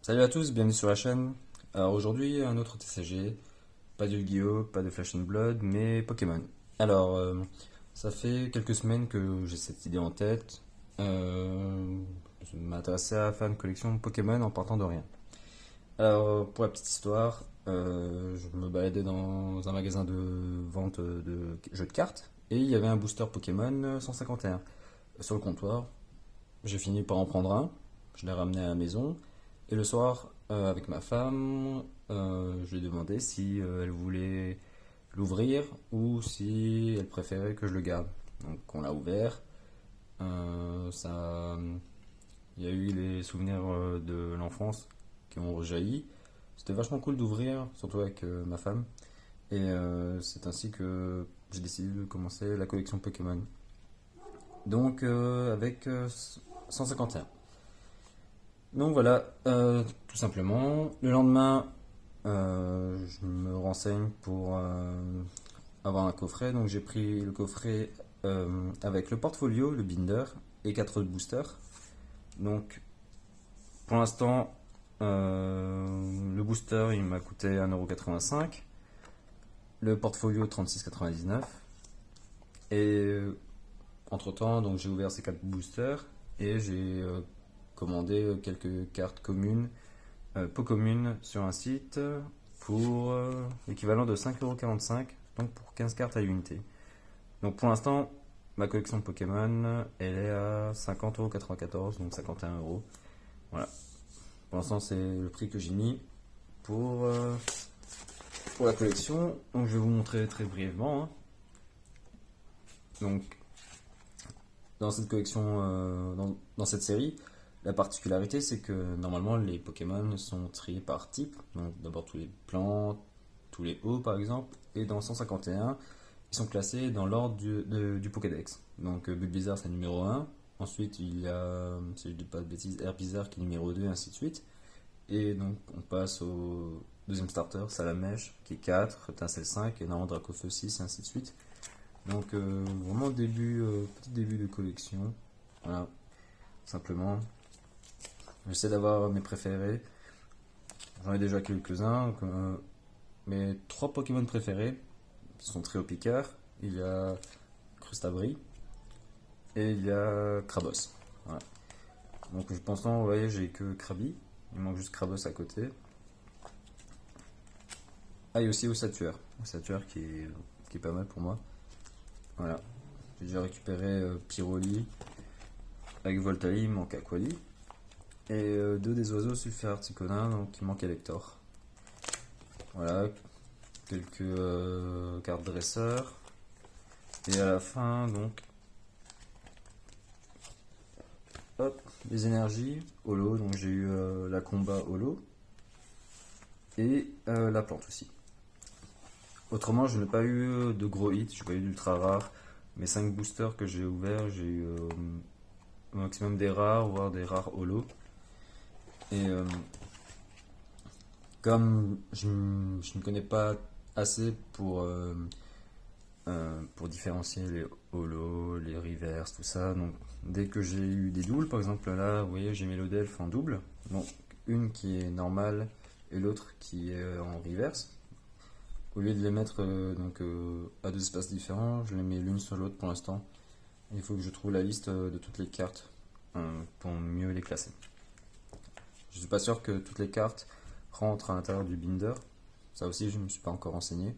Salut à tous, bienvenue sur la chaîne. Alors aujourd'hui, un autre TCG, pas de Yu-Gi-Oh, pas de Flash and Blood, mais Pokémon. Alors, ça fait quelques semaines que j'ai cette idée en tête. Je m'intéressais à faire une collection Pokémon en partant de rien. Alors, pour la petite histoire, je me baladais dans un magasin de vente de jeux de cartes et il y avait un booster Pokémon 151 sur le comptoir. J'ai fini par en prendre un, je l'ai ramené à la maison et le soir, avec ma femme, je lui ai demandé si elle voulait l'ouvrir ou si elle préférait que je le garde. Donc on l'a ouvert, ça, il y a eu les souvenirs de l'enfance qui ont rejailli. C'était vachement cool d'ouvrir, surtout avec ma femme. Et c'est ainsi que j'ai décidé de commencer la collection Pokémon. Donc avec 151. Donc voilà, tout simplement. Le lendemain, je me renseigne pour avoir un coffret. Donc j'ai pris le coffret avec le portfolio, le binder et 4 boosters. Donc pour l'instant, le booster il m'a coûté 1,85€. Le portfolio 36,99€. Et entre-temps, donc j'ai ouvert ces 4 boosters et j'ai commandé quelques cartes communes, peu communes sur un site pour l'équivalent de 5,45€, donc pour 15 cartes à l'unité. Donc pour l'instant, ma collection de Pokémon, elle est à 50,94€, donc 51€. Voilà. Pour l'instant, c'est le prix que j'ai mis pour, euh, pour la collection. Donc je vais vous montrer très brièvement, hein. Donc dans cette collection, dans cette série, la particularité c'est que normalement les Pokémon sont triés par type. Donc d'abord tous les plantes, tous les hauts par exemple, et dans 151, ils sont classés dans l'ordre du Pokédex. Donc Bulbizarre c'est numéro 1, ensuite il y a, si je dis pas de bêtises, Herbizarre qui est numéro 2, et ainsi de suite. Et donc on passe au deuxième starter, Salamèche qui est 4, Étincelle 5, et normalement Dracofeu 6, et ainsi de suite. Donc vraiment petit début de collection. Voilà, simplement. J'essaie d'avoir mes préférés. J'en ai déjà quelques-uns. Donc, mes 3 Pokémon préférés qui sont Trio Picard. Il y a Crustabri et il y a Krabos. Voilà. Donc je pense non, vous voyez, j'ai que Krabi. Il manque juste Krabos à côté. Ah, et aussi Ossature. Ossature qui est pas mal pour moi. Voilà. J'ai déjà récupéré Pyroli avec Voltali, il manque Aquali. Et 2 des oiseaux Sulfur-Articonin, donc il manque Elector. Voilà, quelques cartes dresseurs. Et à la fin, donc, hop, les énergies, holo, donc j'ai eu la combat holo. Et la plante aussi. Autrement, je n'ai pas eu de gros hits, je n'ai pas eu d'ultra rares. Mes 5 boosters que j'ai ouverts, j'ai eu au maximum des rares, voire des rares holo. Et comme je ne connais pas assez pour différencier les holos, les reverse, tout ça, donc dès que j'ai eu des doubles, par exemple là, vous voyez, j'ai mes Lodelf en double, donc une qui est normale et l'autre qui est en reverse. Au lieu de les mettre à 2 espaces différents, je les mets l'une sur l'autre pour l'instant. Il faut que je trouve la liste de toutes les cartes pour mieux les classer. Je suis pas sûr que toutes les cartes rentrent à l'intérieur du binder. Ça aussi, je ne me suis pas encore renseigné.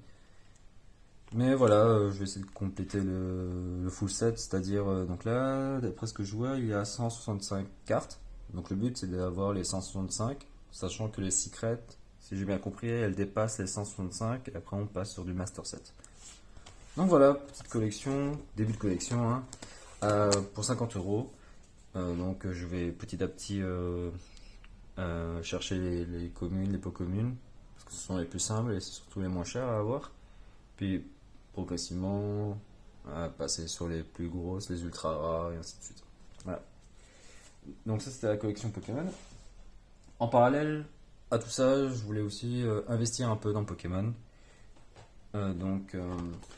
Mais voilà, je vais essayer de compléter le full set, c'est-à-dire, donc là, d'après ce que je vois, il y a 165 cartes. Donc le but, c'est d'avoir les 165, sachant que les secrets, si j'ai bien compris, elles dépassent les 165, et après on passe sur du master set. Donc voilà, petite collection, début de collection, hein, pour 50€. Donc je vais petit à petit chercher les communes, les pots communes, parce que ce sont les plus simples et c'est surtout les moins chers à avoir. Puis progressivement passer sur les plus grosses, les ultra rares et ainsi de suite. Voilà. Donc ça c'était la collection Pokémon. En parallèle à tout ça, je voulais aussi investir un peu dans Pokémon. Je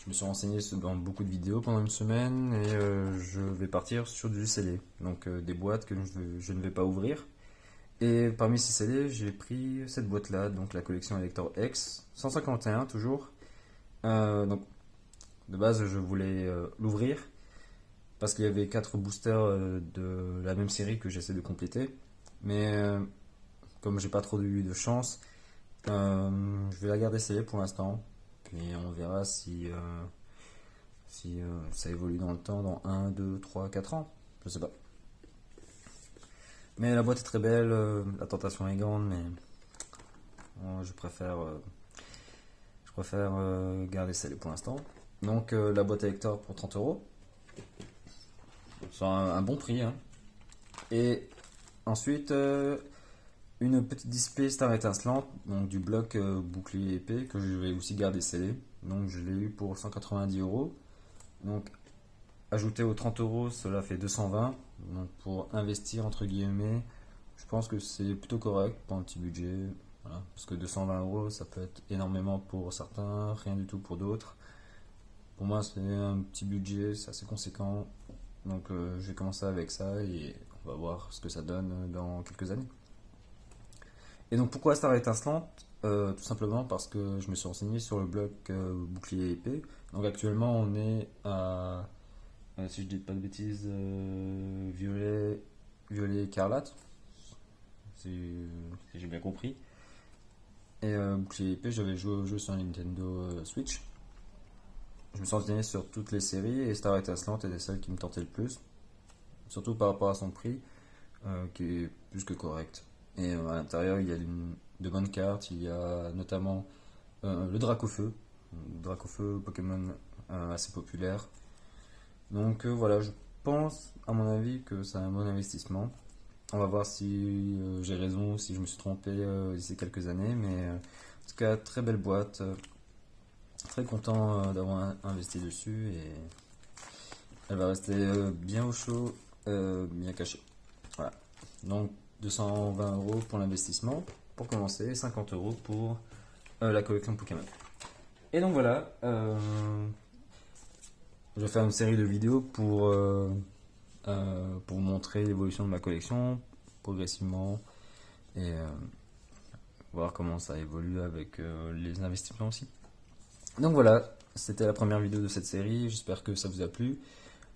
me suis renseigné dans beaucoup de vidéos pendant une semaine et je vais partir sur du scellé. Donc des boîtes que je ne vais pas ouvrir Et parmi ces CD, j'ai pris cette boîte-là, donc la collection Elector X, 151 toujours. Donc de base, je voulais l'ouvrir parce qu'il y avait 4 boosters de la même série que j'essaie de compléter. Mais comme j'ai pas trop eu de chance, je vais la garder scellée pour l'instant. Puis on verra si ça évolue dans le temps, dans 1, 2, 3, 4 ans. Je sais pas. Mais la boîte est très belle, la tentation est grande, mais je préfère garder celle pour l'instant. Donc la boîte à Hector pour 30 €. C'est un bon prix, hein. Et ensuite, une petite display star étincelante, donc du bloc bouclier épais que je vais aussi garder scellé. Donc je l'ai eu pour 190 €. Donc ajouté aux 30 €, cela fait 220. Donc pour investir entre guillemets, je pense que c'est plutôt correct pour un petit budget. Voilà. Parce que 220 € ça peut être énormément pour certains, rien du tout pour d'autres. Pour moi c'est un petit budget, c'est assez conséquent. Donc je vais commencer avec ça et on va voir ce que ça donne dans quelques années. Et donc pourquoi Star étincelante? Tout simplement parce que je me suis renseigné sur le bloc bouclier épais. Donc actuellement on est à, si je dis pas de bêtises, violet écarlate, si j'ai bien compris. Et bouclier épais, j'avais joué au jeu sur Nintendo Switch. Je me suis renseigné sur toutes les séries et Star étincelante était celle qui me tentait le plus. Surtout par rapport à son prix, qui est plus que correct. Et à l'intérieur, il y a de bonnes cartes. Il y a notamment le Dracofeu. Le Dracofeu, Pokémon assez populaire. Donc voilà, je pense, à mon avis, que c'est un bon investissement. On va voir si j'ai raison ou si je me suis trompé d'ici quelques années. Mais en tout cas, très belle boîte. Très content d'avoir investi dessus. Et elle va rester bien au chaud, bien cachée. Voilà. Donc 220 € pour l'investissement pour commencer, 50 € pour la collection Pokémon. Et donc voilà, je vais faire une série de vidéos pour montrer l'évolution de ma collection progressivement et voir comment ça évolue avec les investissements aussi. Donc voilà, c'était la première vidéo de cette série, j'espère que ça vous a plu.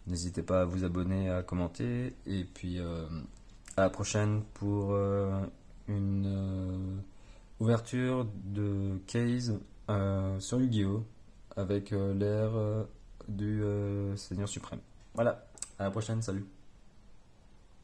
N'hésitez pas à vous abonner, à commenter et puis à la prochaine pour une ouverture de case sur Yu-Gi-Oh! Avec l'ère du Seigneur Suprême. Voilà, à la prochaine, salut.